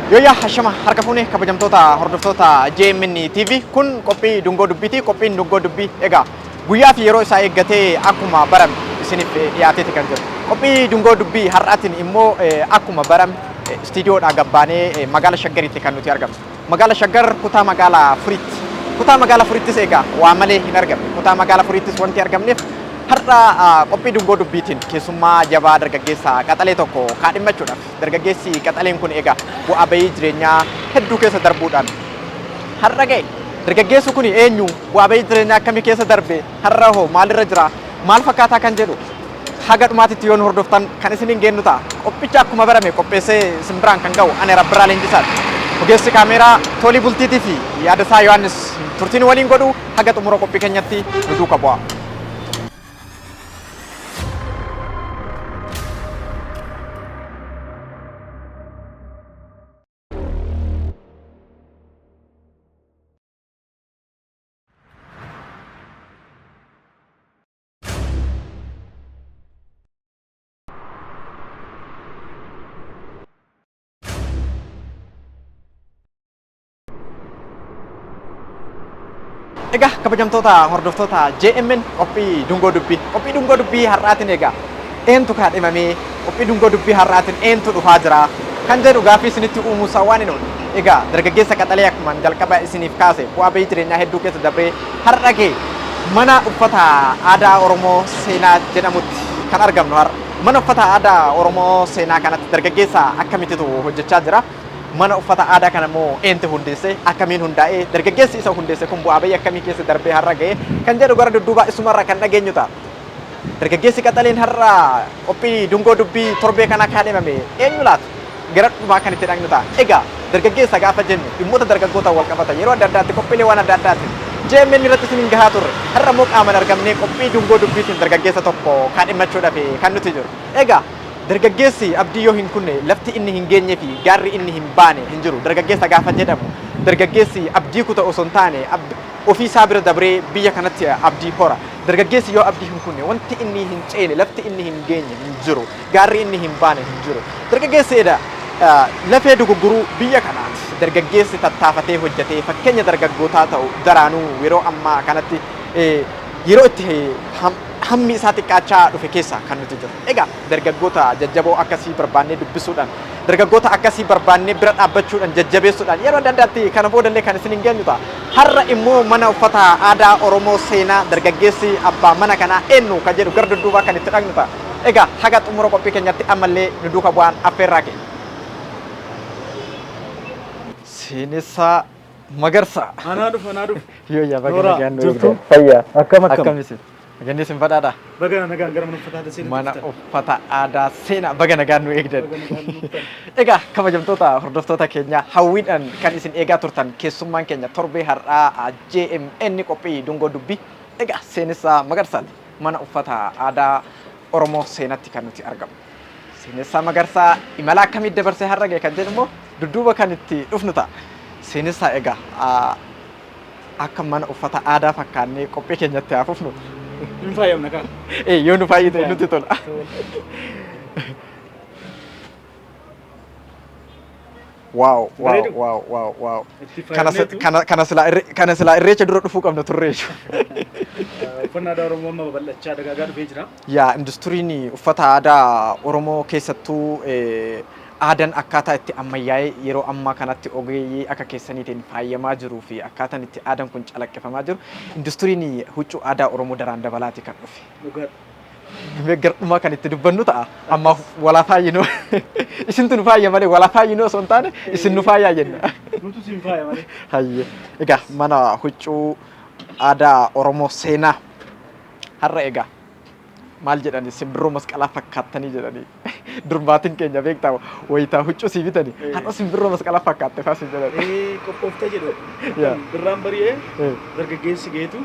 Yoya hashama harka fuune kabajamtoota hordoftoota JMN TV kun qophii dungoo dubbiiti. Qophiin dungoo dubbii egaa guyyaa fi yeroo isaa eeggatee akkuma barame isiniif dhiyaateeti kan jiru. Qophii dungoo dubbii har'aatiin immoo akkuma barame istiidiyoodhaa gabbaanee magaala Shaggariitti kan nuti argamnu. Magaala Shaggar kutaa magaalaa Furiitti. Kutaa magaalaa Furiittis egaa waa malee hin argamne. Kutaa magaalaa Furiittis wanti argamneef har'a qophii dungoo dubbiitiin keessummaa jabaa dargaggeessa qaxalee tokko kaadhimmachuudhaaf dargaggeessi qaxaleen kun egaa bu'aa bahii jireenyaa hedduu keessa darbuudhaan har'a ga'e. Dargaggeessi kun eenyu? Bu'aa bahii jireenyaa akkamii keessa darbe? Har'a hoo maalirra jira? Maal fakkaataa kan jedhu haga dhumaatitti yoo nu hordoftan kan isiniin geennu ta'a. Qophicha akkuma barame qopheessee simbiraan kan ga'u ani Rabbiraa Leenjisaati. Ogeessi kaameeraa Toolii Bultiitii fi Yaadasaa Yohaannis turtiin waliin godhu haga xumura qophii keenyatti nu duuka bu'a. Egaa kabajamtoota hordoftoota JMN qophii dungoo dubbii. Qophii dungoo dubbii har'aatiin egaa eentu kaadhimamee qophii dungoo dubbii har'aatiin eentu dhufaa jira kan jedhu gaaffii isinitti uumuusaa waan hin oolle. Egaa dargaggeessa qaxalee akkuma jalqaba isiniif kaase bu'aa bahii jireenyaa hedduu keessa dabree har'a ga'e mana uffata aadaa Oromoo seenaa jedhamutti kan argamnu har'a. Mana uffata aadaa Oromoo seenaa kanatti dargaggeessa akkamitti hojjechaa jira? Mana uffata aadaa kana immoo eentu hundeesse akkamiin hundaa'ee dargaggeessi isa hundeesse kun bu'aa bahii akkamii keessa darbee har'a ga'e kan jedhu gara dudduubaa isumarraa kan dhageenyu ta'a. Dargaggeessi qaxaleen har'a qophii dungoo dubbii torbee kanaa kaadhimame eenyu laata? Gara dhumaa kan itti dhagnu ta'a. Egaa dargaggeessa gaafa jennu dhimmoota dargaggoota wal qabatan yeroo adda addaatti qophiilee waan adda addaatti JMN irratti isiniin gahaa turre har'a immoo qaamaan argamnee qophii dungoo dubbiitiin dargaggeessa tokko kaadhimachuudhaaf kan nuti jiru. Egaa dargaggeessi abdii yoo hin kunne lafti inni hin geenye fi gaarri inni hin baane hin jiru. Dargaggeessa gaafa jedhamu dargaggeessi abdii kuta osoo hin taane ofii isaa bira dabree biyya kanatti abdii hora. Dargaggeessi yoo abdii hin kunne wanti inni hin ceene lafti inni hin geenye hin jiru. Gaarri inni hin baane hin jiru. Dargaggeessi lafee dugugguruu biyya kanaati. Dargaggeessi tattaafatee hojjetee fakkeenya dargaggootaa ta'u daraanuu yeroo ammaa kanatti yeroo itti hammi isaa xiqqaachaa dhufe keessa kan nuti jiru. Egaa dargaggoota jajjaboo akkasii barbaannee dubbisuudhaan dargaggoota akkasii barbaannee bira dhaabbachuudhaan jajjabeessuudhaan yeroo adda addaatti kana boodallee kan isin hin geenyu ta'a. Har'a immoo mana uffata aadaa Oromoo seenaa dargaggeessi abbaa mana kanaa eenyu kan jedhu gara dudduubaa kan itti dhagnu ta'a. Egaa haga xumura qophii keenyatti ammallee nu duuka bu'aan affeerraa keenya. Seenessaa Magarsaa. Anaa dhufu. Yoo yaa baga nagaan nu eegdee. Fayyaa. Akkamitti? Nagaan isin badhaadha. Baga nagaan gara mana uffata aadaa seenaa. Mana uffata aadaa seenaa baga nagaan nu eegdan. Egaa kabajamtoota hordoftoota keenya hawwiidhaan kan isin eegaa turtan keessummaan keenya torbee har'aa JMN qophii dungoo dubbii. Egaa Seenessaa Magarsaati. Mana uffata aadaa Oromoo seenaatti kan nuti argamu. Seenessaa Magarsaa imala akkamii dabarsee har'a ga'e kan jedhu immoo dudduuba kan itti dhufnu ta'a. Seenessaa egaa akka mana uffata aadaa fakkaannee qophii keenyatti haa fufnu. Hin faayamna kaa. Yoo nu fayyite nutti tola. Wow. Kana silaa irreecha dura dhufuu qabna turre jechuudha. Uffannaa aadaa Oromoo amma babal'achaa dagaagaa dhufee jira. Yaa industiriin uffata aadaa Oromoo keessattuu aadaan akkaataa itti ammayyaa'ee yeroo ammaa kanatti ogeeyyii akka keessaniitiin faayyamaa jiruu fi akkaataan itti aadaan kun calaqqifamaa jiru industiriin huccuu aadaa Oromoo daraan dabalaati kan dhufe. Gardhumaa kan itti dubbannu ta'a. Amma walaa faayinoo isintu nu faayya malee walaa faayinoo osoo hin taane isin nu faayyaa jenna. Nutu siin faaya malee. Hayyee. Egaa mana huccuu aadaa Oromoo seenaa har'a egaa maal jedhani simbirroo masqalaa fakkaattanii jedhani durbaatiin keenya beektaa wayitaa huccuu sii bitani har'a simbirroo masqalaa fakkaatte faasi jedhani. Qophoofte jedhu. Birraan bari'ee dargaggeessi geetu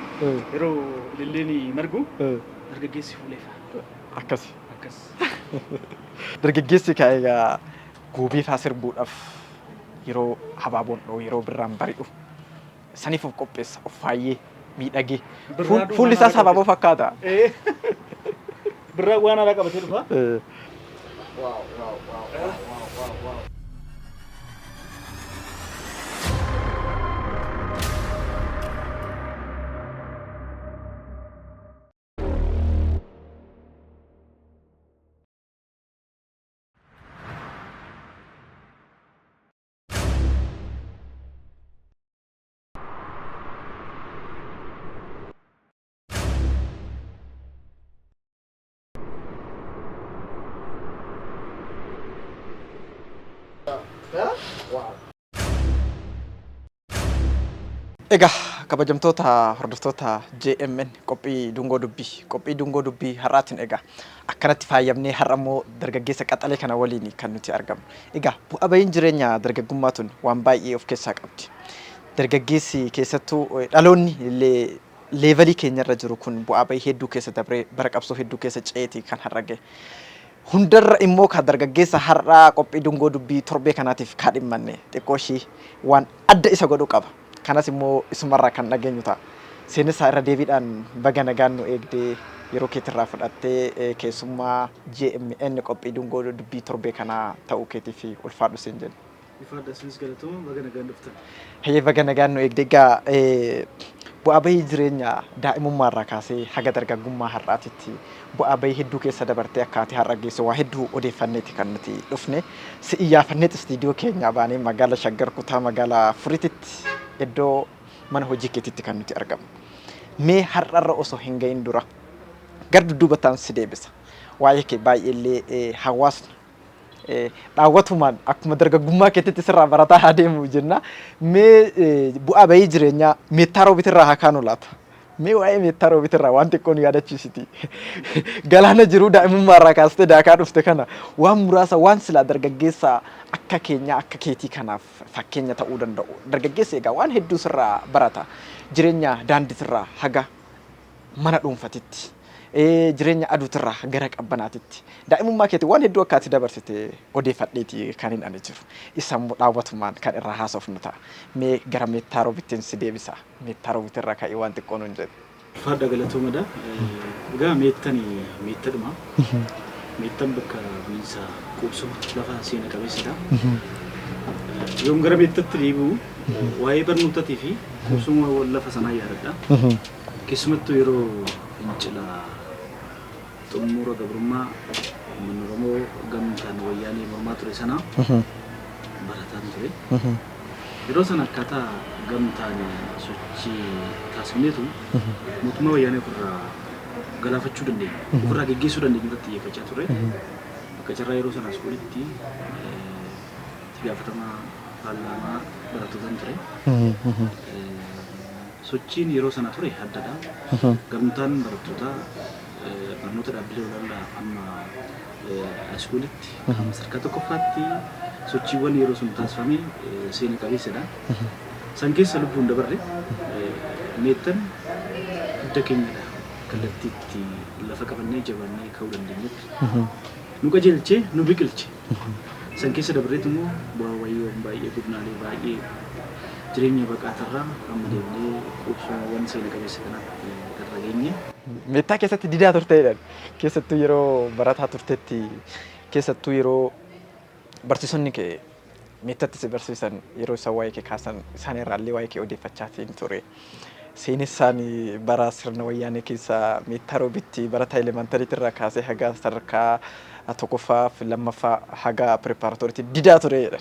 yeroo lilleen margu dargaggeessi fuuleefa. Akkas. Dargaggeessi egaa guubii faa sirbuudhaaf yeroo habaaboon dhoo yeroo birraan bari'u saniif of qopheessa of faayyee miidhagee fuulli isaas habaaboo fakkaata. Birraa waan alaa qabatee dhufa. Egaa kabajamtoota hordoftoota JMN qophii dungoo dubbii har'aatiin egaa akkanatti faayamnee har'ammoo dargaggeessa qaxalee kana waliin kan nuti argamu. Egaa bu'aa bahiin jireenya dargaggummaa tun waan baay'ee of keessaa qabdi. Dargaggeessi keessattuu dhaloonni leevalii keenyarra jiru kun bu'aa bahii hedduu keessa dabree bara qabsoo hedduu keessa ceetii kan har'a gahe. Hundarra immoo kan dargaggeessa har'aa qophii dungoo dubbii torbee kanaatiif kaadhimmanne xiqqoo ishii waan adda isa godhu qaba. Kanas immoo isumarraa kan dhageenyu ta'a. Seenessaa irra deebiidhaan baga nagaan nu eegdee yeroo keetirraa fudhattee keessummaa JMN qophii dungoo dubbii torbee kanaa ta'uu keetiif ulfaadhu siin jenna. Ifaadha sinis galatooma baga nagaan dhuftan. Hayyee baga nagaan nu eegdee egaa bu'aa bahii jireenya daa'imummaarraa kaasee haga dargaggummaa har'aatitti bu'aa bahii hedduu keessa dabartee akkaatii har'a geessu waa hedduu odeeffanneeti kan nuti dhufne. Si iyyaafanneeti istiidiyoo keenyaa baanee magaala Shaggar kutaa magaalaa Furiititti iddoo mana hojii keetitti kan nuti argamu. Mee har'arra osoo hin gahin dura gara dudduubataan si deebisa. Waa'ee kee baay'eellee hawaasni dhaawwatumaan akkuma dargaggummaa keetitti sirraa barataa haa deemu jenna. Mee bu'aa bahii jireenyaa meettaa roobitirraa haa kaanu laata? Mee waa'ee meettaa roobitirraa waan xiqqoo nu yaadachiisiti. Galaana jiruu daa'imummaarraa kaastee daakaa dhufte kana waan muraasa waan silaa dargaggeessa akka keenyaa akka keetii kanaaf fakkeenya ta'uu danda'u. Dargaggeessi egaa waan hedduu sirraa barata. Jireenya daandiitirraa haga mana dhuunfatitti. Jireenya aduutirraa gara qabbanaatitti. Daa'imummaa keetii waan hedduu akkaati dabarsite odeeffadheeti kan hin ani jiru. Isa immoo dhaawwatumaan kan irraa haasofnu ta'a. Mee gara meettaa roobittiin si deebisa. Meettaa roobitirraa ka'ee waan xiqqoo nuun jedhe. Ifaadha galatoomadha. Egaa meettadhuma. Meettan bakka bu'iinsa qubsuma lafa seena qabeessidha. Yoom gara meettatti deebi'u waa'ee barnootaatii fi qubsuma lafa sanaa yaadadha. Keessumattuu yeroo fincila xumura gabrummaa uummanni Oromoo gamtaan wayyaanee mormaa ture sana barataan ture. Yeroo sana akkaataa gamtaan sochii taasifneetu mootummaa wayyaanee ofirraa galaafachuu dandeenya. Ofirraa geggeessuu dandeenya irratti xiyyeeffachaa ture. Akka carraa yeroo sana askuulitti itti gaafatamaa paarlaamaa barattootaan ture. Sochiin yeroo sana ture addadha. Gamtaan barattootaa barnoota dhaabbilee olaanaa amma askuulitti amma sadarkaa tokkoffaatti sochiiwwan yeroo sun taasifame seena qabeessadha. San keessa lubbuun dabarre meettan hidda keenyadha. Kallattiitti lafa qabannee jabannee ka'uu dandeenyetti nu qajeelchee nu biqilche. San keessa dabarreetu immoo bu'aa wayyoon baay'ee godinaalee baay'ee jireenya baqaatarraa amma deemnee qubsuuwwan seena qabeessa kanaatti irra geenye. Meettaa keessatti didaa turteedha. Keessattuu yeroo barataa turtetti keessattuu yeroo barsiisonni kee meettatti si barsiisan yeroo isaan waa'ee kee kaasan isaan irraallee waa'ee kee odeeffachaatiin ture. Seenessaan bara sirna wayyaanee keessa meettaa roobitti barataa elemantariitti irraa kaasee haga sadarkaa tokkoffaa fi lammaffaa haga pireparaatooriitti didaa tureedha.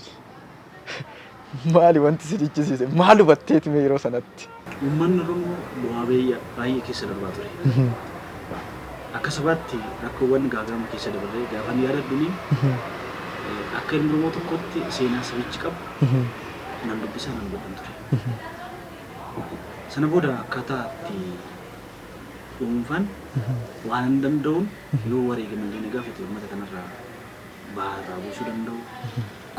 Maali wanti si dhichisiise? Maal hubatteeti mee yeroo sanatti? Uummanni Oromoo bu'aa baay'ee keessa darbaa ture. Akka sabaatti rakkoowwan gaagama keessa dabarree gaafa ni yaadadhuuni akka ilmi Oromoo tokkotti seenaa sabichi qabu nan dubbisaa nan godhan ture. Sana booda akkaataa itti dhuunfaan waan hin danda'uun yoo wareegamallee ni gaafate uummata kanarraa baharraa buusuu danda'u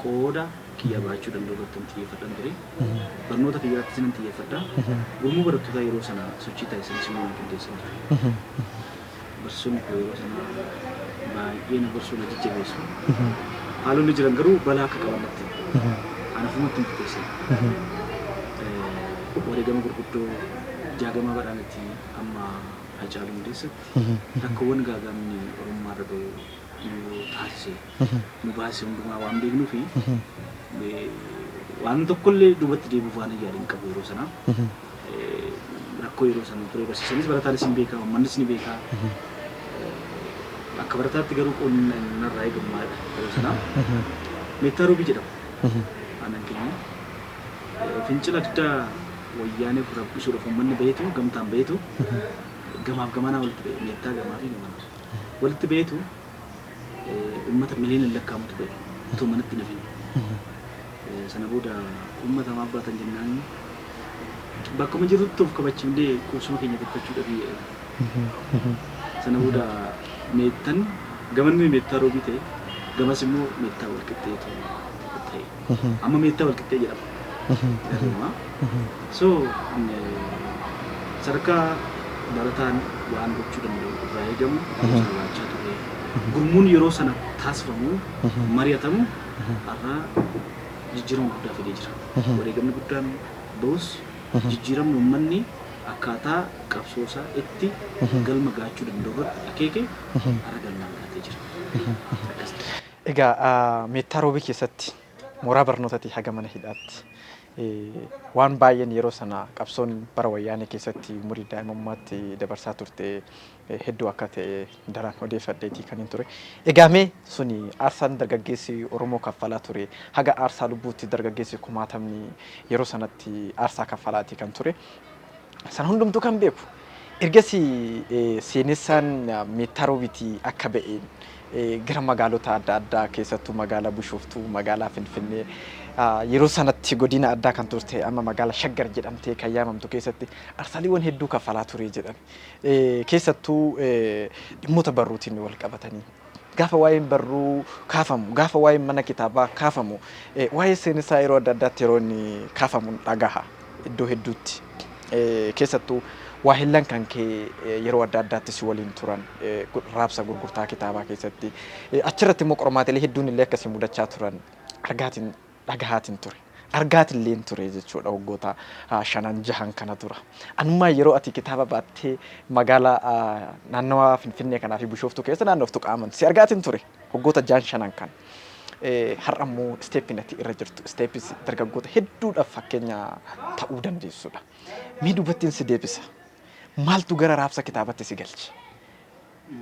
qooda kiyya baachuu danda'u irratti xiyyeeffadhan ture. Barnoota kiyyaatti sinan xiyyeeffadha. Gurmuu barattootaa yeroo sana sochii taasisan simmoo qindeessan ture. Barsiisonni koo yeroo sana baay'ee na barsuu na jajjabeessu. Haalonni jiran garuu balaa akka qaban natti. ana fumatti hin tuqeessan. Wareegama gurguddoo jaagama badhaanatti amma Hacaaluu Hundeessatti rakkoowwan gaagamni Oromummaa irra gahu taasise nu baasise hundumaa waan beeknuu fi waan tokkollee duubatti deebi'uuf waan yaadin qabu yeroo sanaa. Rakkoo yeroo sana ture barsiisanis barataanis hin beekaa, uummannis ni beekaa. Akka barataatti garuu qonna narraa eegammaadha yeroo sanaa. Meettaa Roobii jedhama. Aannan keenya fincila addaa wayyaanee rabbisuudhaaf uummanni baheetu gamtaan baheetu gamaaf gamanaa walitti bahe meettaa gamaa fi gamanaa walitti baheetu uummata miliyoona lakkaa'amutu bahe utuu manatti nafin. Sana booda uummata maaf baatan jennaan bakkuma jirtutti of kabachifnee kuusuma keenya tokkochuudhaaf. Sana booda meettaan gamanni meettaa Roobii ta'e gamas immoo meettaa walqixxeetu ta'e. Amma meettaa walqixxee jedhama. So sadarkaa barataan waan gochuu danda'u irraa eegamu barbaachaa ture. Gurmuun yeroo sana taasifamu mari'atamu har'a jijjiirama guddaa fidee jira. Wareegamni guddaan bahus jijjiiramni uummanni akkaataa qabsoosaa itti galma gaachuu danda'u irratti akeeke har'a galmaan gaatee jira. Egaa meettaa Roobii keessatti mooraa barnootaatii haga mana hidhaatti waan baay'een yeroo sana qabsoon bara wayyaanee keessatti umurii daa'imummaatti dabarsaa turte hedduu akka ta'e daran odeeffadheetii kan hin ture. Egaa mee suni aarsaan dargaggeessi Oromoo kaffalaa ture haga aarsaa lubbuutti dargaggeessi kumaatamni yeroo sanatti aarsaa kaffalaatii kan ture. Sana hundumtuu kan beeku. Ergasii seenessaan meettaa Roobiitii akka ba'een gara magaalota adda addaa keessattuu magaalaa Bishooftuu, magaalaa Finfinnee yeroo sanatti godina addaa kan turte amma magaalaa Shaggar jedhamtee kan yaamamtu keessatti aarsaaliiwwan hedduu kaffalaa ture jedhan. Keessattuu dhimmoota barruutiin wal qabatanii. Gaafa waa'een barruu kaafamu, gaafa waa'een mana kitaabaa kaafamu, waa'ee seenessaa yeroo adda addaatti yeroo inni kaafamu dhagaha iddoo hedduutti. Keessattuu waa hillan kan kee yeroo adda addaatti si waliin turan raabsa gurgurtaa kitaabaa keessatti achirratti immoo qormaatilee hedduun illee akkasii mudachaa turan argaatiin dhagahaatiin ture. Argaatillee ture jechuudha waggoota 5-6 kana dura. Anummaa yeroo ati kitaaba baattee magaalaa naannawaa Finfinnee kanaa fi Bishooftuu keessa naannoftu qaaman si argaatiin ture waggoota 6-5 kan. Har'a immoo isteeppiin ati irra jirtu isteeppis dargaggoota hedduudhaaf fakkeenya ta'uu dandeessudha. Mee dubattiin si deebisa. Maaltu gara raabsa kitaabatti si galche?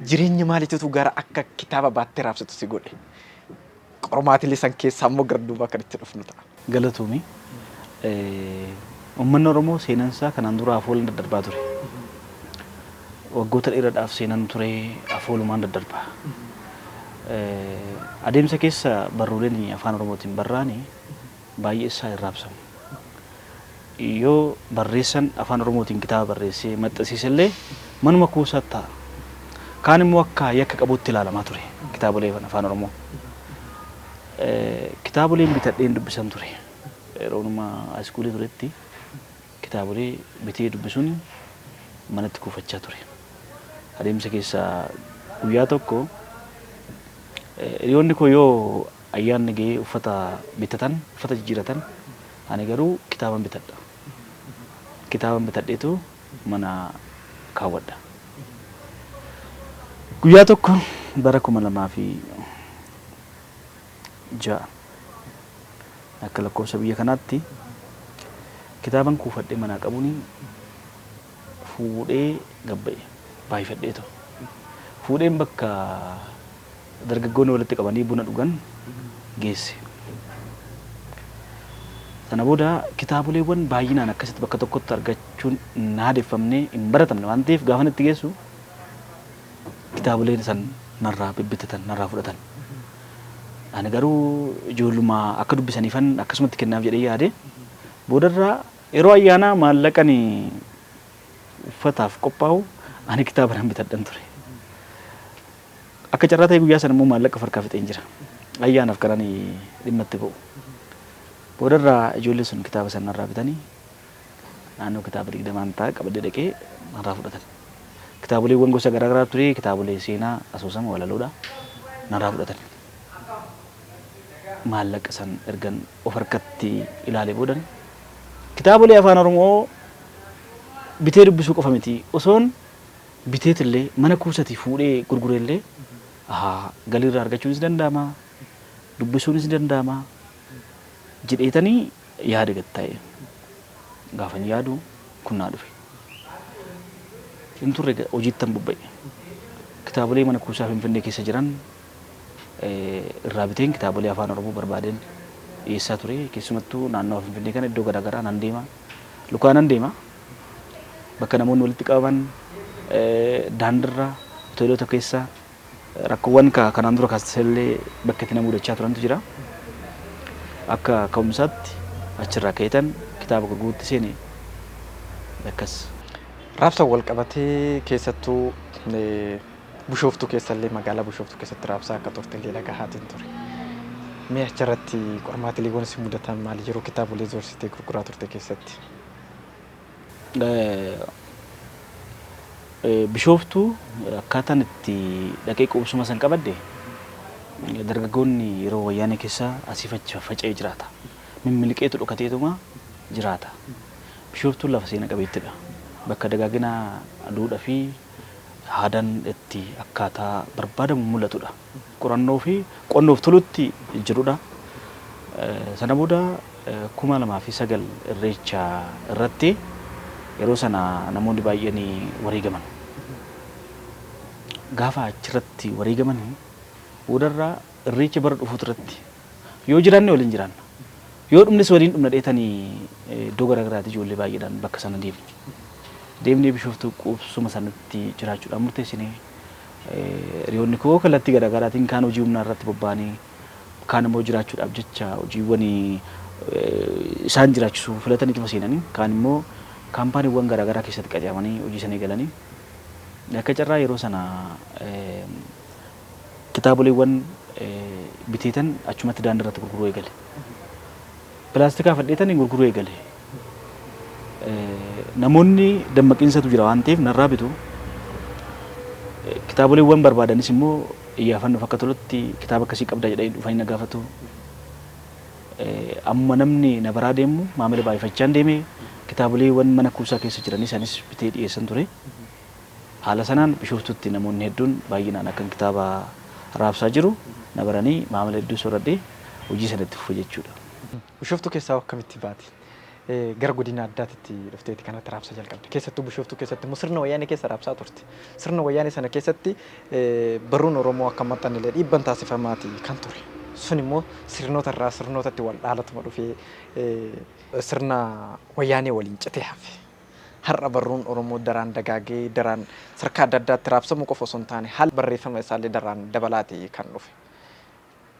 Jireenya maaliitu gara akka kitaaba baattee raabsatu si godhe? Qormaatilee san keessaa immoo gara duubaa kan itti dhufnu ta'a. Galatoomii uummanni Oromoo seenansaa kanaan dura afoolaan daddarbaa ture. Waggoota dheeraadhaaf seenan ture afoolumaan daddarbaa. Adeemsa keessa barruuleen afaan Oromootiin barraa'an baay'ee isaa hin raabsamu. Yoo barreessan afaan Oromootiin kitaaba barreessee maxxansiisellee manuma kuusaa ta'a. Kaan immoo akka yakka qabuutti ilaalamaa ture kitaabolee afaan Oromoo. Kitaaboleen bitadheen dubbisan ture. Yeroo iskuulii turetti kitaabolee bitee dubbisuun manatti kuufachaa ture. Adeemsa keessa guyyaa tokko hiriyoonni koo yoo ayyaanni ga'ee uffata bitatan, uffata jijjiiratan ani garuu kitaaban bitadha. Kitaaban bitadheetu mana kaawwadha. Guyyaa tokko bara 2006 akka lakkoofsa biyya kanaatti kitaaban kuufadhee manaa qabuun fuudhee gabba'e baay'ifadheetu. Fuudheen bakka dargaggoonni walitti qabanii buna dhugan geesse. Sana booda kitaaboleewwan baay'inaan akkasitti bakka tokkotti argachuun naadeffamnee hin baratamne waan ta'eef gaafa itti geessu kitaaboleen san narraa bibbitatan narraa fudhatan. Ani garuu ijoollummaa akka dubbisaniifan akkasumatti kennaaf jedhee yaade boodarraa yeroo ayyaanaa maallaqani uffataaf qophaa'u ani kitaaba nan bitadhan ture. Akka carraa ta'e guyyaa sana immoo maallaqa farkaa fixeen jira. Ayyaanaaf kanan dhimma itti ba'u. Boodarraa ijoollee sun kitaaba sana narraa bitanii naannoo kitaaba 20 ta'a qabadee dhaqee narraa fudhatan. Kitaaboleewwan gosa garaa garaa ture, kitaabolee seenaa, asoosama, walaloodha narraa fudhatan. maallaqa san ergan of harkatti ilaalee boodan kitaabolee afaan oromoo bitee dubbisuu qofa miti osoon biteetillee mana kuusatii fuudhee gurgureellee galiirraa argachuunis danda'ama dubbisuunis danda'ama jedheetanii yaada gattaa'e gaafan yaadu kunnaa dhufe hin turre hojiittan bubba'e kitaabolee mana kuusaa Finfinnee keessa jiran irraa biteen kitaabolee afaan oromoo barbaadeen dhiyeessaa ture keessumattuu naannoo Finfinnee kana iddoo garaagaraa nan deema lukaa nan deema bakka namoonni walitti qabaman daandirra hoteelota keessa rakkoowwan kanaan dura kaasteellee bakka itti nama mudachaa turantu jira akka ka'umsaatti achirraa ka'eetan kitaaba gurguruutti seene akkas. Raabsa wal qabatee keessattuu Bishooftuu keessallee magaalaa Bishooftuu keessatti raabsaa akka turtellee dhagahaatiin ture. Mee achirratti qormaatiiwwan si mudatan maali yeroo kitaabolee zoorsitee gurguraa turte keessatti? Bishooftuu akkaataan itti dhaqee qubsuma san qabadde dargaggoonni yeroo wayyaanee keessa asii faca'ee jiraata. Mimmiliqeetu dhokateetuma jiraata. Bishooftuun lafa seena qabeettidha. Bakka dagaagina aduudhaa fi haadaan itti akkaataa barbaadamu mul'atudha. Qorannoo fi qonnoof tolutti jirudha. Sana booda 2009 irreecha irratti yeroo sana namoonni baay'een wareegaman. Gaafa achirratti wareegaman boodarraa irreecha bara dhufuutu irratti yoo jiraanne waliin jiraanna. Yoo dhumnes waliin dhumna dheetanii iddoo garaagaraatti ijoollee baay'eedhaan bakka sana deemne. Deemnee Bishooftuu qubsuma sanatti jiraachuudhaan murteessinee hiriyoonni koo kallattii garaagaraatiin kaan hojii humnaa irratti bobba'anii kaan immoo jiraachuudhaaf jecha hojiiwwan isaan jiraachisuu filataniituma seenanii kaan immoo kaampaaniiwwan garaagaraa keessatti qacaramanii hojii sana eegalanii akka carraa yeroo sana kitaaboleewwan biteetan achumatti daandii irratti gurguruu eegale. Pilaastikaa fadheetanii gurguruu eegale. Namoonni dammaqiinsatu jira waan ta'eef narraa bitu. Kitaaboleewwan barbaadanis immoo iyyaafannoof akka tolutti kitaaba akkasii qabda jedhanii dhufanii na gaafatu. Amma namni na biraa deemu maamila baay'ifachaan deemee kitaaboleewwan mana kuusaa keessa jiran isaanis bitee dhiyeessan ture. Haala sanaan Bishooftuutti namoonni hedduun baay'inaan akkan kitaaba raabsaa jiru na baranii maamila hedduu sooradhee hojii sanatti fufe jechuudha. Bishooftuu keessaa akkamitti baati? Gara godina addaatti dhufteeti kanatti raabsa jalqabde. Keessattuu Bishooftuu keessatti immoo sirna wayyaanee keessa raabsaa turte. Sirna wayyaanee sana keessatti barruun Oromoo akka maxxanillee dhiibban taasifamaati kan ture. Sun immoo sirnoota irraa sirnootatti wal dhaalatuma dhufee sirna wayyaanee waliin citee hafe. Har'a barruun Oromoo daraan dagaagee daraan sadarkaa adda addaatti raabsamu qofa osoo hin taane haala barreeffama isaallee daraan dabalaatee kan dhufe.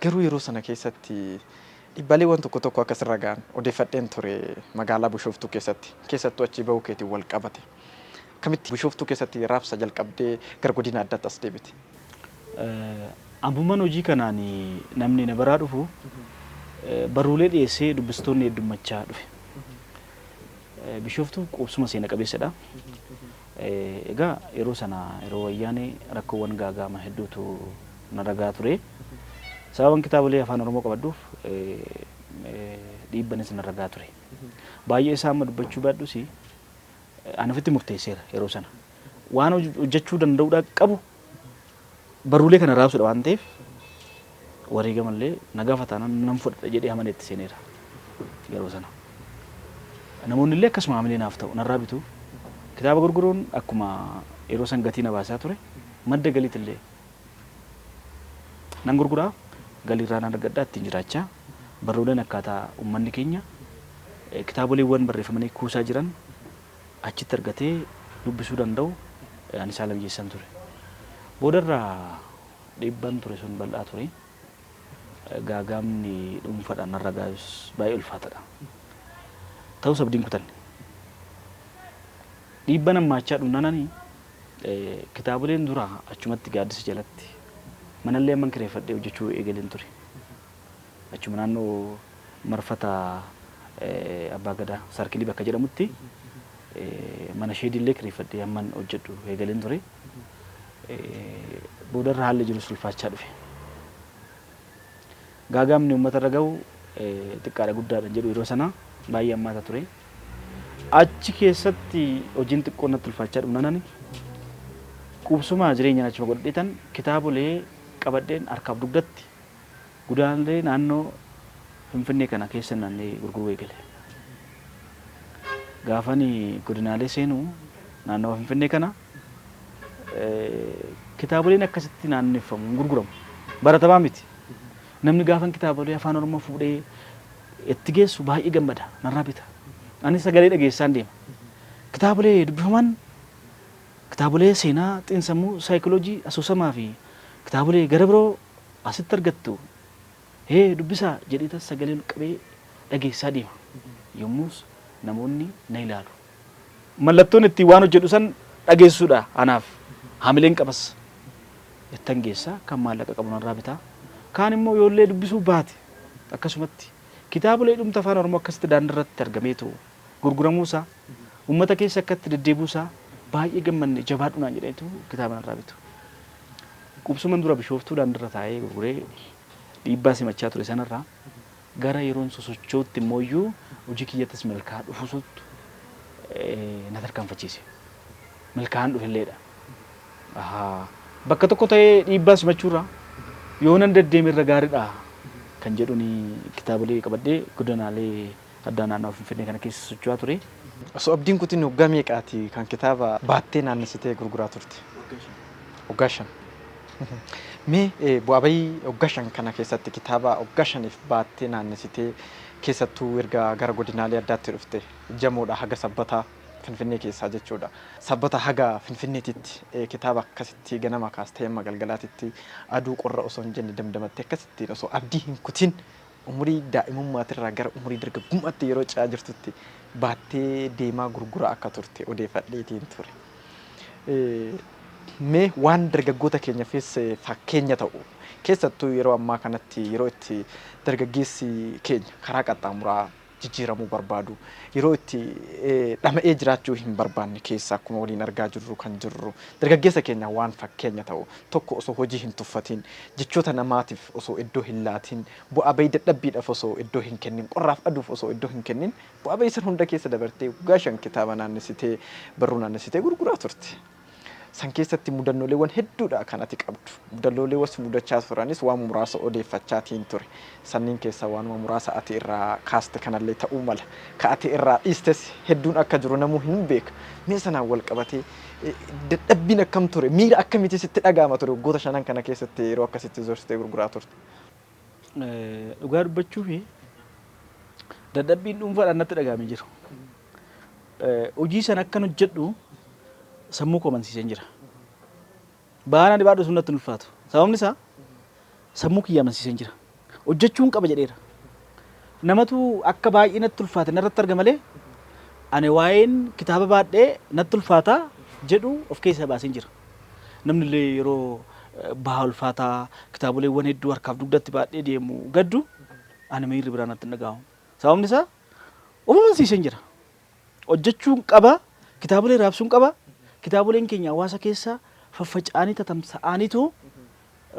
Garuu yeroo sana keessatti dhibbaleewwan tokko tokko akka sirra ga'an odeeffadheen ture magaalaa Bishooftuu keessatti keessattuu achi bahuu keetiin wal qabate. Akkamitti Bishooftuu keessatti raabsa jalqabdee gara godina addaatti as deebite? Abbummaan hojii kanaan namni na biraa dhufu barruulee dhiyeessee dubbistoonni heddummachaa dhufe. Bishooftuu qubsuma seena qabeessadha. Egaa yeroo sana yeroo wayyaanee rakkoowwan gaaga'ama hedduutu na ragaa ture. Sababan kitaabolee afaan Oromoo qabadhuuf dhiibbanis na ragaa ture. Baay'ee isaa amma dubbachuu baadhus ani ofitti murteesseera yeroo sana. Waan hojjechuu danda'uudhaa qabu barruulee kana raabsuudha waan ta'eef wareegamallee na gaafataan nan fudhadha jedhee amaneetti seeneera yeroo sana. Namoonni illee akkasuma amalee naaf ta'u narraa bitu. Kitaaba gurguruun akkuma yeroo san gatii na baasaa ture madda galiitillee nan gurguraa galirraa nan argadhaa ittiin jiraachaa barruuleen akkaataa uummanni keenya kitaaboleewwan barreeffamanii kuusaa jiran achitti argatee dubbisuu danda'u ani isaa lamjeessan ture. Boodarraa dhiibban ture sun bal'aa ture. Gaagaamni dhuunfaadhaan narra gaayus baay'ee ulfaataadha. Ta'us abdiin kutanne. Dhiibban ammaachaa dhumnananii kitaaboleen dura achumatti gaaddisa jalatti manallee amman kireeffadhee hojjechuu eegaleen ture. Achuma naannoo marfata abbaa gadaa sarkilii bakka jedhamutti mana sheediillee kireeffadhee amman hojjedhu eegaleen ture. Boodarra haalli jiru sulfaachaa dhufe. Gaagaamni uummata irra gahu xiqqaadha guddaadha jedhu yeroo sana baay'ee hammaata ture. Achi keessatti hojiin xiqqoon natti ulfaachaa dhumnanani qubsuma jireenya achuma godhadheetan kitaabolee qabadheen harkaaf dugdatti gudaalee naannoo Finfinnee kana keessa naannee gurguruu eegale. Gaafani godinaalee seenuu naannoo Finfinnee kana kitaaboleen akkasitti naanneeffamu gurguramu. Baratamaa miti. Namni gaafan kitaabolee afaan Oromoo fuudhee itti geessu baay'ee gammada narraa bita. Anis sagalee dhageessaan deema. Kitaabolee dubbifaman kitaabolee seenaa xiinsammuu saayikooloojii asoosamaa fi kitaabolee gara biroo asitti argattu dubbisaa jedhee sagalee qabee dhageessaa deema. Yommus namoonni na ilaalu. Mallattoon itti waan hojjedhu san dhageessuudha anaaf hamileen qabas. Ittan geessaa kan maallaqa qabu narraa bitaa. Kaan immoo yoollee dubbisuu baate akkasumatti kitaabolee dhumta afaan Oromoo akkasitti daandirratti argameetu gurguramuusaa uummata keessa akkatti deddeebuusaa baay'ee gammanne jabaadhunaan jedheetu kitaaba narraa bitu. Qubsuman dura Bishooftuu daandirra taa'ee gurguree dhiibbaa simachaa ture sanarraa gara yeroon sosochootti immoo hojii kiyyattis milkaa dhufuusutti na tarkaanfachiise. Milkaan dhufilleedha. Bakka tokko ta'ee dhiibbaa simachuurraa yoo nan deddeeme irra gaariidha kan jedhuun kitaabolee qabadhee godinaalee addaa naannoo Finfinnee kana keessa socho'aa ture. Osoo abdiin kutiin waggaa meeqaati kan kitaaba baattee naannessitee gurguraa turte? Waggaa 5. Mee bu'aa bayii waggaa 5 kana keessatti kitaaba waggaa 5 baattee naannessitee keessattuu erga gara godinaalee addaatti dhufte jamoodha haga sabbataa Finfinnee keessaa jechuudha. Sabbata haga Finfinneetitti kitaaba akkasitti ganama kaastee amma galgalaatitti aduu qorra osoo hin jenne damdamattee akkasitti osoo abdii hin kutin umurii daa'imummaatirraa gara umurii dargaggummaatti yeroo ce'aa jirtutti baattee deemaa gurguraa akka turte odeeffadheetiin ture. Mee waan dargaggoota keenyaafis fakkeenya ta'u keessattuu yeroo ammaa kanatti yeroo itti dargaggeessi keenya karaa qaxxaamuraa jijjiiramuu barbaadu yeroo itti dhama'ee jiraachuu hin barbaanne keessa akkuma waliin argaa jirru kan jirru dargaggeessa keenya waan fakkeenya ta'u tokko osoo hojii hin tuffatiin jechoota namaatiif osoo iddoo hin laatiin bu'aa bayii dadhabbiidhaaf osoo iddoo hin kennin qorraaf aduuf osoo iddoo hin kennin bu'aa bayii san hunda keessa dabartee waggaa 5 kitaaba naannessitee barruu naannessitee gurguraa turte. San keessatti mudannooleewwan hedduudha kan ati qabdu. Mudannooleewwan mudachaa turanis waan muraasa odeeffachaatiin ture. Sanniin keessaa waanuma muraasa ati irraa kaaste kanallee ta'uu mala. Ka ati irraa dhiistes hedduun akka jiru namuu hin beeka. Mee sanaan wal qabatee dadhabbiin akkam ture? Miira akkamitti sitti dhaga'ama ture waggoota 5 kana keessatti yeroo akkasitti zorsitee gurguraa turte? Dhugaa dubbachuu fi dadhabbiin dhuunfaadhaan natti dhaga'amee jiru. Hojii sana akkan hojjedhu sammuu koo amansiiseen jira. Baana dhibaadhu sun natti ulfaatu. Sababni isaa sammuu kiyya amansiiseen jira. Hojjechuun qaba jedheera. Namatu akka baay'ee natti ulfaate narratti arga malee ani waa'een kitaaba baadhee natti ulfaata jedhu of keessaa baaseen jira. Namni illee yeroo baha ulfaataa kitaaboleewwan hedduu harkaaf dugdatti baadhee deemu gaddu ani miirri biraa natti hin dhaga'amu. Sababni isaa of amansiiseen jira. Hojjechuun qaba, kitaabolee raabsuun qaba. Kitaaboleen keenya hawaasa keessa faffaca'anii tatamsa'aniitu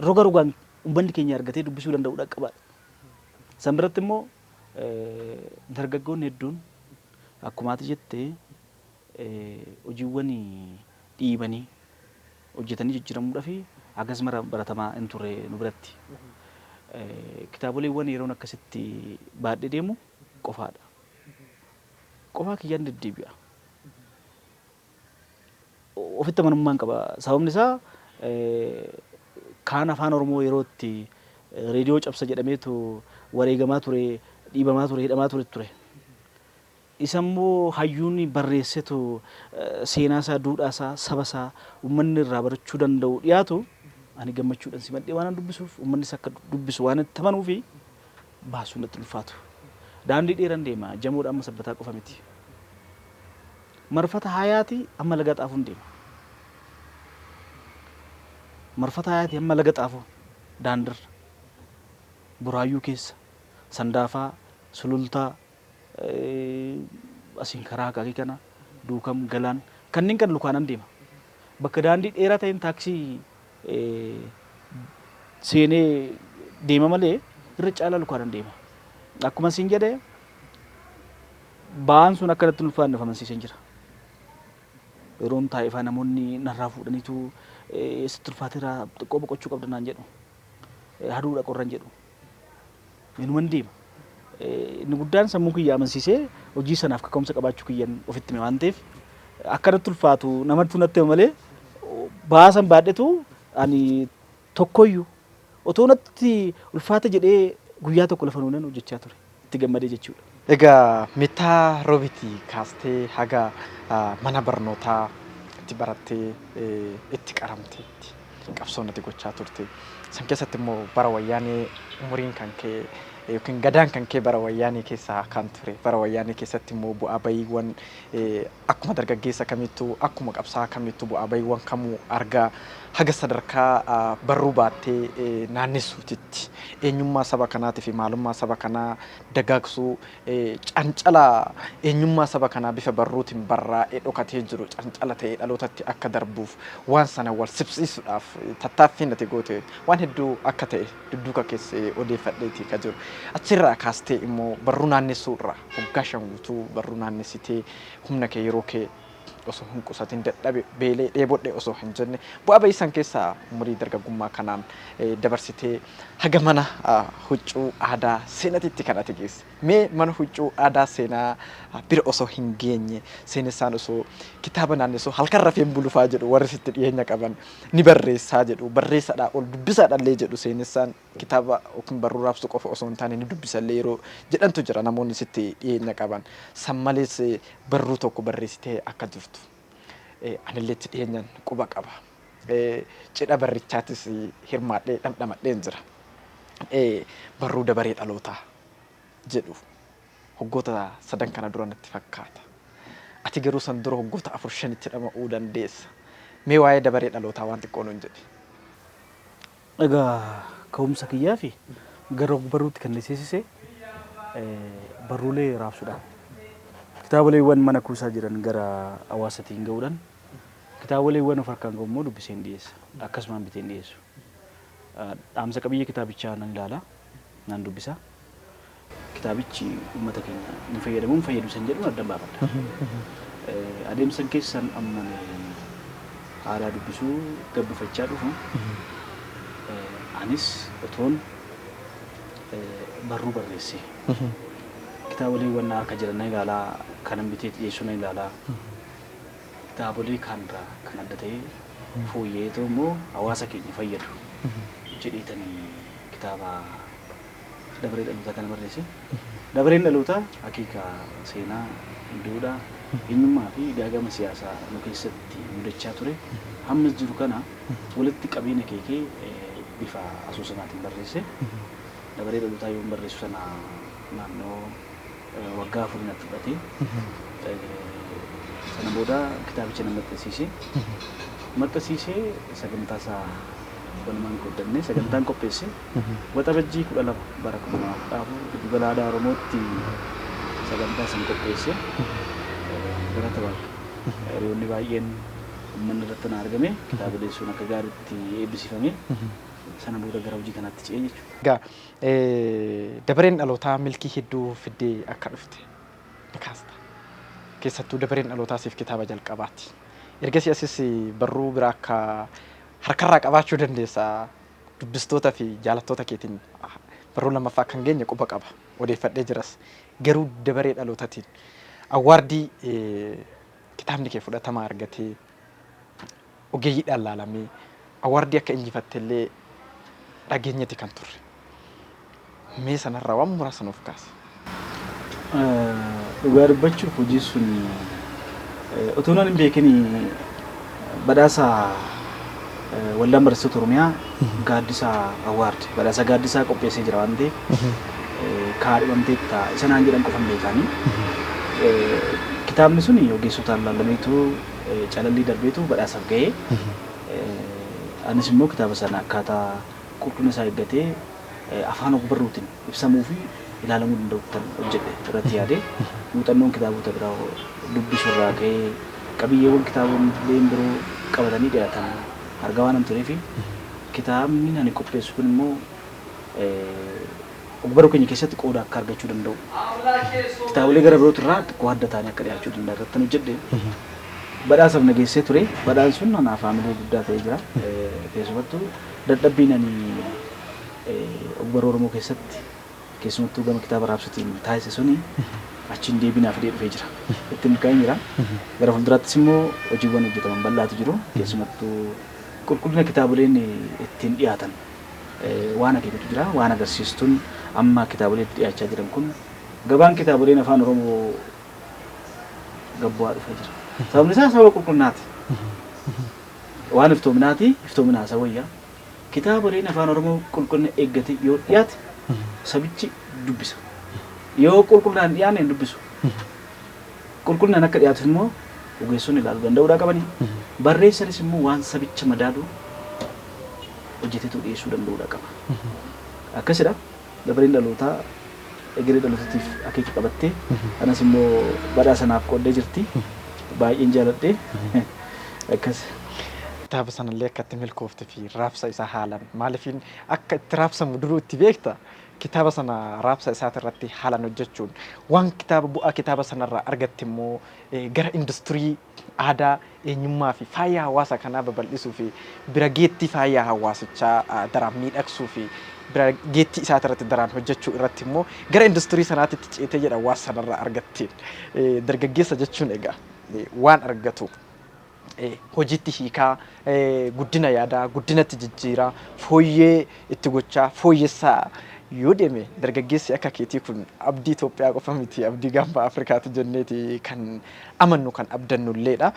roga rogaan uummanni keenya argatee dubbisuu danda'uudha qabaadha. San biratti immoo dargaggoonni hedduun akkuma ati jettee hojiiwwan dhiibanii hojjetanii jijjiiramuudhaaf hagas mara baratamaa hin turre nu biratti. Kitaaboleewwan yeroon akkasitti baadhee deemu qofaadha. Qofaa kiyyaan deddeebi'a. Ofitti amanamummaan qaba. Sababni isaa kaan afaan Oromoo yeroo itti reediyoo cabsa jedhameetu wareegamaa ture, dhiibamaa ture, hidhamaa ture. Isa immoo hayyuun barreessetu seenaa isaa, duudhaa isaa, saba isaa uummanni irraa barachuu danda'u dhiyaatu ani gammachuudhaan simadhee waan dubbisuuf uummannis akka dubbisu waan itti amanuu fi baasuu natti ulfaatu. Daandii dheeraan deema jamoodha amma sabbataa qofa miti. Marfata hayaati amma laga xaafuun deema. Marfata hayaati amma laga xaafuu daandirra Buraayyuu keessa Sandaafaa Sulultaa asiin karaa Akaakii kana Duukam Galaan kanneen kan lukaanan deema. Bakka daandii dheeraa ta'een taaksii seenee deema malee irra caalaa lukaan deema. Akkuma siin jedhee ba'aan sun akkanatti ulfaanne amansiisee jira. Yeroon taa'ifaa namoonni narraa fuudhaniitu sitti ulfaateera xiqqoo boqochuu qabda naan jedhu. Haduudha qorran jedhu. Minuman deema. Inni guddaan sammuu kiyya amansiisee hojii sanaaf kaka'umsa qabaachuu kiyyan ofitti hime waan ta'eef akkanatti ulfaatu namatti natti malee baasan baadhetu ani tokkoyyuu otoo natti ulfaata jedhee guyyaa tokko lafa nuunan hojjechaa ture itti gammadee jechuudha. Egaa Meettaa Roobitii kaastee haga mana barnootaa itti barattee itti qaramteetti qabsoo natti gochaa turte. San keessatti immoo bara wayyaanee umuriin kan kee yookiin gadaan kan kee bara wayyaanee keessaa kan ture. Bara wayyaanee keessatti immoo bu'aa bayiiwwan akkuma dargaggeessa kamittuu akkuma qabsaa kamittuu bu'aa bayiiwwan kamuu argaa haga sadarkaa barruu baattee naannessuutitti eenyummaa saba kanaatii fi maalummaa saba kanaa dagaagsuu cancala eenyummaa saba kanaa bifa barruutiin barraa'ee dhokatee jiru cancala ta'ee dhalootatti akka darbuuf waan sana wal sibsiisuudhaaf tattaaffii nati goote waan hedduu akka ta'e dudduuka keessa odeeffadheetii ka jiru. Achirraa kaastee immoo barruu naannessuurraa waggaa 5 guutuu barruu naannessitee humna kee yeroo kee osoo hin qusatin dadhabe beelee dheebodhe osoo hin jenne bu'aa bayiisan keessaa umurii dargaggummaa kanaan dabarsitee haga mana huccuu aadaa seenatitti kan ati geesse. Mee mana huccuu aadaa seenaa bira osoo hin geenye seenessaan osoo kitaaba naannessuu halkan rafeen bulufaa jedhu warri sitti dhiyeenya qaban ni barreessaa jedhu barreessadhaa ol dubbisaadhallee jedhu seenessaan kitaaba yookiin barruu raabsuu qofa osoo hin taane ni dubbisallee yeroo jedhantu jira namoonni sitti dhiyeenya qaban. San malees barruu tokko barreessitee akka jirtu. Anillee itti dhiyeenyaan quba qaba. Cidha barrichaatis hirmaadhee dhamdhamadheen jira. Barruu dabaree dhalootaa jedhu hoggoota 3 kana dura natti fakkaata. Ati garuu san dura hoggoota 4-5 dhama'uu dandeessa. Mee waa'ee dabaree dhalootaa waan xiqqoo nuun jedhi. Egaa ka'umsa kiyyaa fi gara barruutti kan leessisee barruulee raabsuudhaan kitaaboleewwan mana kuusaa jiran gara hawaasatiin ga'uudhaan kitaaboleewwan of harkaan ga'u immoo dubbisee hin dhiyeessa akkasumaan bitee hin dhiyeessu. Dhaamsa qabiyyee kitaabichaa nan ilaala nan dubbisa. Kitaabichi uummata keenya ni fayyadamu hin fayyadu san jedhu adda baafadha. Adeemsan keessan amma aadaa dubbisuu gabbifachaa dhufu anis otoon barruu barreesse. Kitaaboleewwan harka jiran na ilaalaa kanan bitee dhiyeessuu na ilaalaa. Kitaabolee kaanirraa kan adda ta'e fooyyeetoo immoo hawaasa keenya fayyadu jedheetanii kitaaba dabaree dhalootaa kana barreesse. Dabareen dhalootaa haqiiqa seenaa duudhaa eenyummaa fi gaagama siyaasaa nu keessatti mudachaa ture hamma jiru kana walitti qabeenya keekee bifa asoosamaatiin barreesse. Dabaree dhalootaa yoo barreessu sana naannoo waggaa 4 natti fudhatee sana booda kitaabicha nama maxxansiisee sagantaa isaa walumaan qoodannee sagantaan qopheesse waxabajjii 12 bara 2010 gibala aadaa Oromootti sagantaa san qopheesse galata waaqa hiriyoonni baay'een uummanni irratti na argame kitaabilee sun akka gaariitti eebbisifame sana booda gara hojii kanaatti ce'ee jechuudha. Egaa dabareen dhalootaa milkii hedduu fiddee akka dhufte ni kaasta. Keessattuu dabareen dhalootaa siif kitaaba jalqabaati. Ergasii asis barruu biraa akka harkarraa qabaachuu dandeessa dubbistootaa fi jaalattoota keetiin barruu lammaffaa kan geenye quba qaba odeeffadhee jiras. Garuu dabaree dhalootaatiin awwaardii kitaabni kee fudhatama argatee ogeeyyiidhaan laalamee awwaardii akka injifattellee dhageenyatti kan turre. Mee sanarraa waan muraasa nuuf kaase. Dhugaa dubbachuuf hojii sun otoo hin beekin badhaasa waldaan barsiisota Oromiyaa gaaddisaa awwaard badhaasa gaaddisaa qopheessee jira waan ta'eef kaadhimamtee isa naan jedhan qofan beekanii kitaabni sun ogeessotaan laalameetu calallii darbeetu badhaasaaf ga'ee anis immoo kitaaba sana akkaataa qulqullina isaa eeggatee afaan ogbarruutiin ibsamuu fi ilaalamuu danda'uutan hojjedhe irratti yaadee muuxannoon kitaabota biraa dubbisuurraa ka'ee qabiyyeewwan kitaaboleen biroo qabatanii dhiyaatan argaa waan tureef kitaabni ani qopheessu kun immoo ogbarruu keenya keessatti qooda akka argachuu danda'u. Kitaabolee gara birootu irraa xiqqoo adda ta'anii akka dhiyaachuu danda'an irratti hojjedhe. Badhaasa nageessee ture. Badhaan sun anaaf haamilee guddaa ta'ee jira. Keessumattuu dadhabbiin ani ogbarruu Oromoo keessatti keessumattuu gama kitaaba raabsatiin taasise suni achiin deebinaaf dhufee jira. Itti milkaa'ee jira. Gara fuulduraattis immoo hojiiwwan hojjetaman bal'aatu jiru. Keessumattuu qulqullina kitaaboleen ittiin dhiyaatan waan akeekatu jira. Waan agarsiistuun amma kitaabolee dhiyaachaa jiran kun gabaan kitaaboleen afaan Oromoo gabbu'aa dhufee jira. Sababni isaa sababa qulqullinaati. Waan iftoominaati, iftoominaa isa wayyaa. Kitaaboleen afaan Oromoo qulqullina eeggate yoo dhiyaate sabichi dubbisa. Yoo qulqullinaan dhiyaanne hin dubbisu. Qulqullinaan akka dhiyaatu immoo ogeessonni ilaaluu danda'uudhaa qabanii. Barreessanis immoo waan sabicha madaalu hojjeteetu dhiyeessuu danda'uudhaa qaba. Akkasidha. Dabareen dhalootaa egeree dhalootaatiif akeeka qabattee kanas immoo badhaasa naaf qooddee jirti. Baay'een jaaladhee akkas. Kitaaba sanallee akka itti milkoofte fi raabsa isaa haalan maaliifin akka itti raabsamu duruu itti beekta kitaaba sana raabsa isaati irratti haalan hojjechuun waan kitaaba bu'aa kitaaba sanarraa argatte immoo gara industirii aadaa eenyummaa fi faaya hawaasa kanaa babal'isuu fi bira geettii faaya hawaasichaa daraan miidhagsuu fi bira geettii isaati irratti daraan hojjechuu irratti immoo gara industirii sanaatti ceetee jedha waan sanarraa argatteen dargaggeessa jechuun egaa waan argatu hojiitti hiikaa guddina yaadaa guddinatti jijjiiraa fooyyee itti gochaa fooyyessaa yoo deeme dargaggeessi akka keetii kun abdii Itoophiyaa qofa miti abdii gaanfa Afrikaatu jenneeti kan amannu kan abdannulleedha.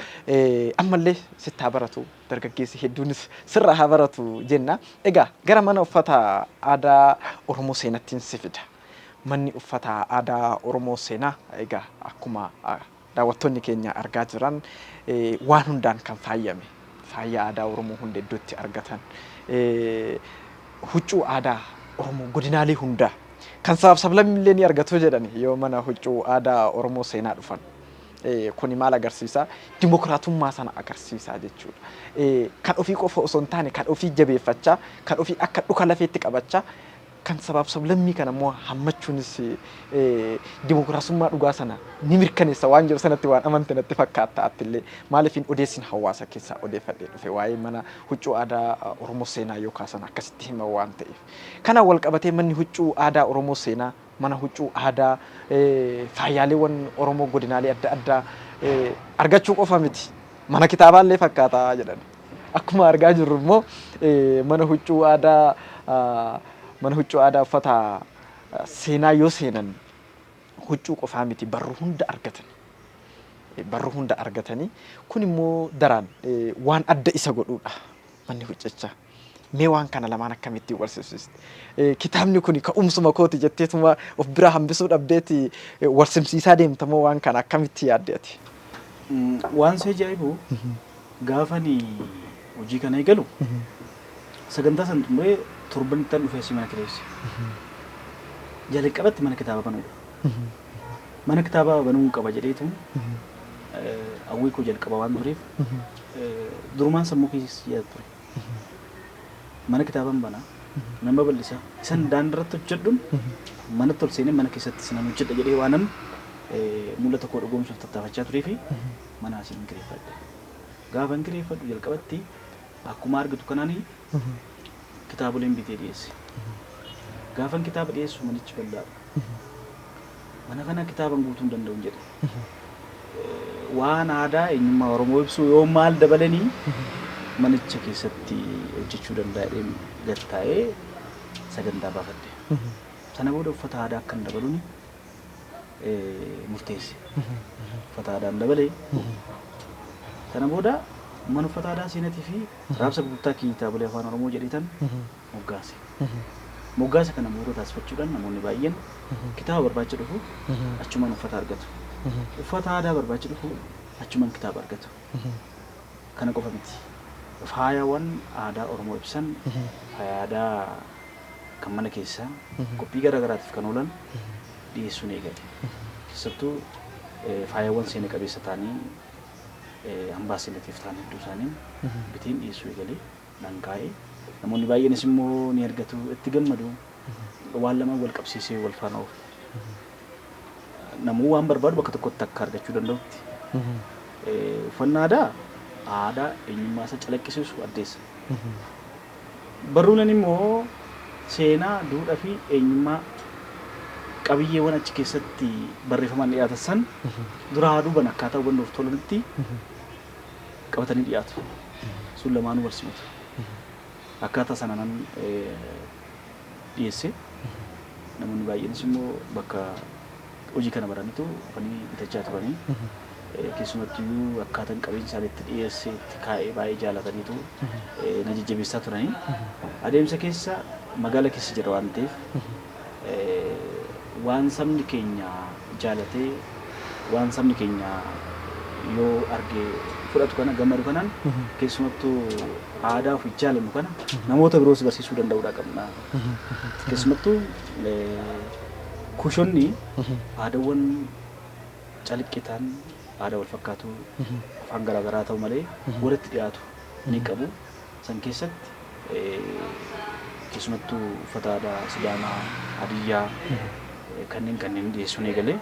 Ammallee sitti haa baratu dargaggeessi hedduunis sirra haa baratu jenna. Egaa gara mana uffata aadaa Oromoo seenattiin si fida. Manni uffata aadaa Oromoo seenaa egaa akkuma daawwattoonni keenya argaa jiran waan hundaan kan faayame faaya aadaa Oromoo hunda iddootti argatan huccuu aadaa Oromoo godinaalee hundaa kan sablammillee ni argatu jedhani yoo mana huccuu aadaa Oromoo seenaa dhufan kuni maal agarsiisa dimokiraatummaa sana agarsiisa jechuudha kan ofii qofa osoo hin taane kan ofii jabeeffachaa kan ofii akka dhuka lafeetti qabachaa kan sablammii kana immoo hammachuunis dimokiraasummaa dhugaa sana ni mirkaneessa waan jiru sanatti waan amante natti fakkaata attillee maaliifin odeessin hawaasa keessaa odeeffadhee dhufe waa'ee mana huccuu aadaa Oromoo seenaa yookaan sana akkasitti hima waan ta'eef kana wal qabatee manni huccuu aadaa Oromoo seenaa mana huccuu aadaa faayaaleewwan Oromoo godinaalee adda addaa argachuu qofa miti mana kitaabaallee fakkaata jedhan akkuma argaa jirru immoo mana huccuu aadaa uffata seenaa yoo seenan huccuu qofaa miti barruu hunda argatanii kun immoo daraan waan adda isa godhuudha manni huccichaa mee waan kana lamaan akkamitti walsimsiiste kitaabni kun ka'umsuma kooti jetteetuma of bira hambisuu dhabdeeti walsimsiisaa deemtamoo waan kana akkamitti yaadde ati waan see ajaa'ibu gaafani hojii kana eegalu sagantaa san xumuree torbanittan dhufee si mana kireesse jalqabatti mana kitaaba banuudha mana kitaaba banuu qaba jedheetu hawwii koo jalqaba waan tureef durumaan sammuu keessa yaadu ture mana kitaaban banaa nama bal'isa isan daandirratti hojjedhuun mana tol seenee mana keessatti sinan hojjedha jedhee waanan mul'ata koo dhugoomsuuf tattaafachaa turee fi mana asiin kireeffadhe gaafa kireeffadhu jalqabatti akkuma argitu kanaanii kitaaboleen bitee dhiyeesse gaafan kitaaba dhiyeessu manichi bal'aadha mana kana kitaaban guutuu danda'u jedhe waan aadaa eenyummaa Oromoo ibsu yoo maal dabalanii manicha keessatti hojjechuu danda'ee gattaa'ee sagantaa baafadhe sana booda uffata aadaa akkan dabaluun murteesse uffata aadaan dabalee sana booda mana uffata aadaa seenatii fi raabsa gurgurtaa kitaabolee afaan Oromoo jedhitan moggaase moggaasa kana muuroo taasifachuudhaan namoonni baay'een kitaaba barbaacha dhufu achumaan uffata argatu uffata aadaa barbaacha dhufu achumaan kitaaba argatu kana qofa miti faayawwan aadaa Oromoo ibsan faaya aadaa kan mana keessaa qophii garaagaraatiif kan oolan dhiyeessuun eegale keessattuu faayawwan seena qabeessa ta'anii hambaa seenatiif ta'an hedduu isaaniin bitiin dhiyeessuu eegalee dhangaa'ee namoonni baay'eenis immoo ni argatu itti gammadu waan lama wal qabsiisee wal faana oofu. Namuu waan barbaadu bakka tokkotti akka argachuu danda'utti. Uffannaa aadaa eenyummaa isa calaqqisiisu addeessa. Barruuleen immoo seenaa, duudhaa fi eenyummaa qabiyyeewwan achi keessatti barreeffaman dhiyaatan san duraa duuban akkaataa hubannoof tolanitti qabatanii dhiyaatu. Sun lamaanuu wal simatu. Akkaataa sana nan dhiyeesse. Namoonni baay'eenis immoo bakka hojii kana baranitu dhufanii bitachaa turanii keessumattuu akkaataan qabeenya isaaniitti dhiyeesse itti kaa'ee baay'ee jaalataniitu na jajjabeessaa turanii. Adeemsa keessa magaala keessa jira waan ta'eef waan sabni keenya jaalatee waan sabni keenya yoo argee fudhatu kana gammadu kanaan keessumattuu aadaa ofii jaalannu kana namoota biroos barsiisuu danda'uudha qabna. Keessumattuu kushonni aadaawwan caliqqitaan aadaa wal fakkaatu afaan garaagaraa ta'u malee walitti dhiyaatu ni qabu. San keessatti keessumattuu uffata aadaa Sidaamaa, Hadiyyaa kanneen dhiyeessuun eegalee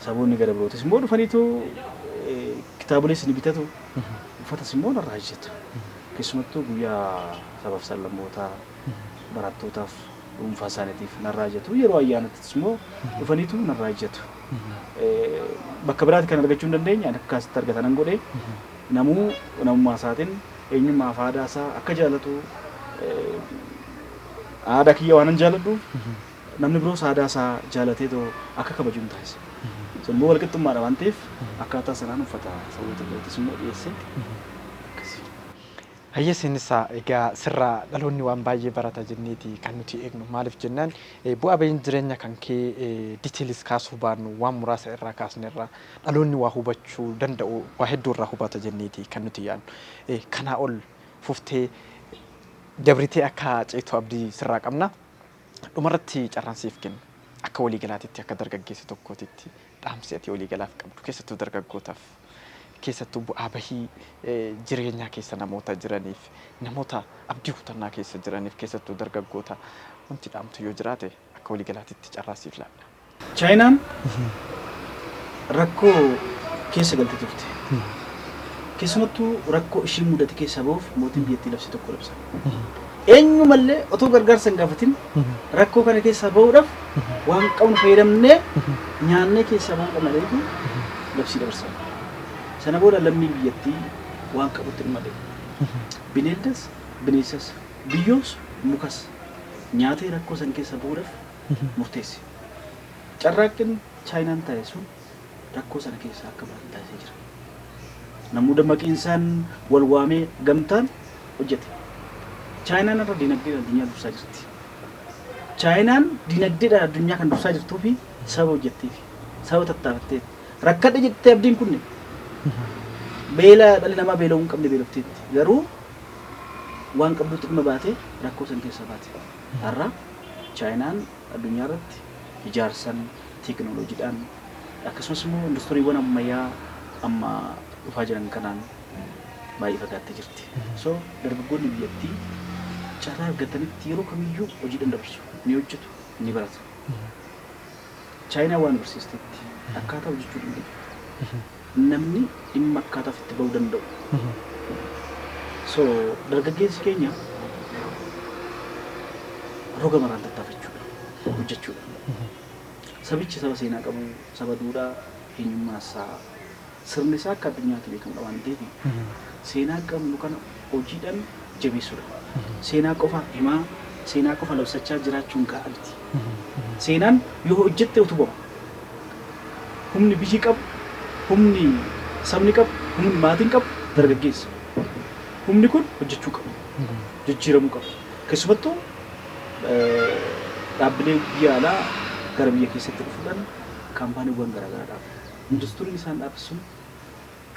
saboonni gara birootis immoo dhufaniitu kitaabolees ni bitatu uffatas immoo narraa hojjetu. Keessumattuu guyyaa sabaaf sablammootaa barattootaaf dhuunfaa isaaniitiif narraa hojjetu. Yeroo ayyaanattis immoo dhufaniitu narraa hojjetu. Bakka biraatti kan argachuu hin dandeenye akkasitti argatan godhee namummaa isaatiin eenyummaa fi aadaa isaa akka jaalatu aadaa kiyya waan jaaladhuuf namni biroos aadaa isaa jaalatee akka kabaju hin taasisa. Sun immoo walqixxummaadha waan ta'eef akkaataa sanaan uffata saboota birootis immoo dhiyeesse. Hayyeesiinis egaa sirraa dhaloonni waan baay'ee barata jenneeti kan nuti eegnu maaliif jennaan bu'aa ba'iin jireenya kan kee diiteelis kaasuu baannu waan muraasa irraa kaasnerraa dhaloonni waa hubachuu danda'u waa hedduu irraa hubata jenneeti kan nuti yaadnu. Kanaa ol fuftee dabritee akka ceetu abdii sirraa qabna. Dhumarratti carraan siif kennu akka waliigalaatitti akka dargaggeessa tokkootitti dhaamsi ati waliigalaaf qabdu keessattuu dargaggootaaf keessattuu bu'aa bahii jireenyaa keessa namoota jiraniif namoota abdii kutannaa keessa jiraniif keessattuu dargaggoota wanti dhaamtu yoo jiraate akka waliigalaatitti carraa siif laadha. Chaayinaan rakkoo keessa galtee turte. Keessumattuu rakkoo ishii mudate keessa bahuuf mootiin biyyattii labsii tokko labsa. Eenyumallee otoo gargaarsa hin gaafatin rakkoo kana keessaa bahuudhaaf waan qabnu fayyadamnee nyaannee keessaa waan qabna jedhu labsii dabarsa. Sana booda lammii biyyattii waan qabutti dhimma dhaqe. Bineeldas, bineensas, biyyoos, mukas nyaatee rakkoo san keessa bahuudhaaf murteesse. Carraaqqiin Chaayinaan taa'e sun rakkoo sana keessaa akka baatu taasisee jira. Namuu dammaqiinsaan wal waamee gamtaan hojjete. Chaayinaan irra dinagdeedhaan addunyaa dursaa jirti. Chaayinaan dinagdeedhaan addunyaa kan dursaa jirtuu fi saba hojjetteef saba tattaafatteef rakkadhe jettee abdiin kunne beela dhalli namaa beela'uu hin qabne beelofteetti garuu waan qabdutti dhimma baatee rakkoo san keessa baate. Har'a Chaayinaan addunyaa irratti ijaarsan teekinooloojiidhaan akkasumas immoo industiriiwwan ammayyaa amma dhufaa jiran kanaan baay'ee fagaattee jirti. So dargaggoonni biyyattii carraa argatanitti yeroo kamiyyuu hojii dandabarsu ni hojjetu ni baratu. Chaayinaa waan barsiistetti akkaataa hojjechuu danda'u. Namni dhimma akkaataa itti bahuu danda'u. So dargaggeessi keenya roga maraan tattaafachuudha hojjechuudha. Sabichi saba seenaa qabu saba duudhaa eenyummaa isaa sirni isaa akka addunyaatti beekamudha waan ta'eef seenaa qabnu kana hojiidhaan jabeessuudha. Seenaa qofa himaa seenaa qofa labsachaa jiraachuun gaariiti. Seenaan yoo hojjette utubama. Humni biyyi qabu, humni sabni qabu, humni maatiin qabu dargaggeessa. Humni kun hojjechuu qabu. Jijjiiramuu qabu. Keessumattuu dhaabbilee biyya alaa gara biyya keessatti dhufuudhaan kaampaaniiwwan garaagaraa dhaabu. Industiriin isaan dhaabsun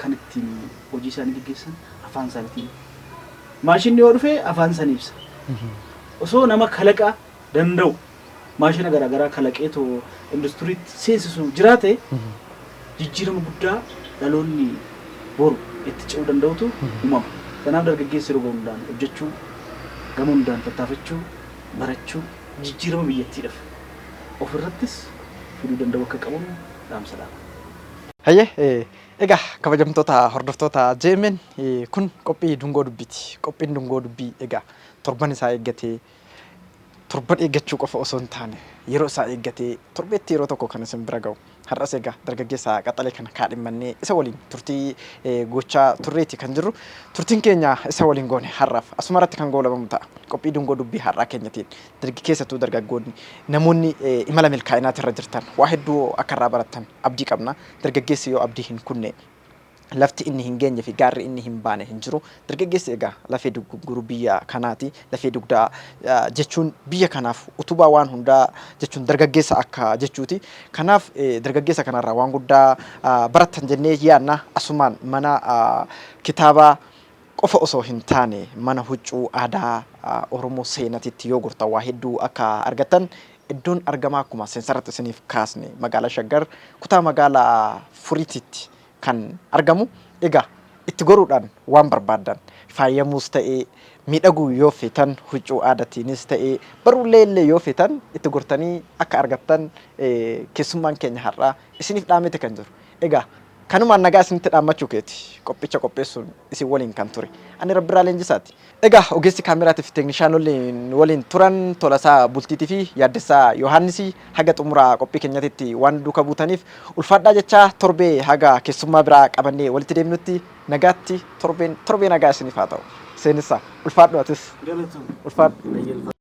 kan ittiin hojii isaanii gaggeessan afaan isaaniitiin. Maashinni yoo dhufe afaan isaanii ibsa. Osoo nama kalaqaa danda'u maashina garaagaraa kalaqeetoo industiriitti seensisu jiraate jijjiirama guddaa dhaloonni boru itti ce'uu danda'utu uumama. Kanaaf dargaggeessi roga hundaan hojjechuu, gama hundaan tattaafachuu, barachuu, jijjiirama biyyattiidhaaf ofirrattis fiduu danda'u akka qabu dhaamsa dhaama. Hayyee egaa kabajamtoota hordoftoota JMN kun qophii dungoo dubbiiti. Qophiin dungoo dubbii egaa torban isaa eeggatee torban eeggachuu qofa osoo hin taane yeroo isaa eeggatee torbeetti yeroo tokko kan isin bira ga'u. Har'as egaa dargaggeessa qaxalee kana kaadhimmannee isa waliin turtii gochaa turreeti kan jirru. Turtiin keenya isa waliin goone har'aaf asumarratti kan goolabamu ta'a. Qophii dungoo dubbii har'aa keenyatiin keessattuu dargaggoonni namoonni imala milkaa'inaati irra jirtan waa hedduu akka irraa baratan abdii qabna. Dargaggeessi yoo abdii hin kunne lafti inni hin geenye fi gaarri inni hin baane hin jiru. Dargaggeessi egaa lafee duguguruu biyya kanaati. Lafee dugdaa jechuun biyya kanaaf utubaa waan hundaa jechuun dargaggeessa akka jechuuti. Kanaaf dargaggeessa kanarraa waan guddaa baratan jennee yaadna. Asumaan mana kitaabaa qofa osoo hin taane mana huccuu aadaa Oromoo seenatitti yoo gurtan waa hedduu akka argatan iddoon argamaa akkuma seensarratti isiniif kaasne magaalaa Shaggar kutaa magaalaa Furiititti kan argamu. Egaa itti goruudhaan waan barbaadan faayyamuus ta'ee miidhaguu yoo feetan huccuu aadaatiinis ta'ee baruullee illee yoo feetan itti gortanii akka argattan keessummaan keenya har'aa isiniif dhaamete kan jiru. Egaa kanumaan nagaa isinitti dhaammachuu keeti qophicha qopheessuun isin waliin kan ture. Ani Rabbirraa Leenjisaati. Egaa ogeessi kaameraatii fi teeknishaanonni waliin turan Tolasaa Bultiitii fi Yaaddessaa Yohaannisii haga xumuraa qophii keenyatti waan duukaa buutaniif ulfaadhaa jechaa torbee haga keessummaa biraa qabannee walitti deemnutti nagaatti torbee nagaa isiniif haa ta'u. Seenessaa ulfaadhu atis. Ulfaadhu.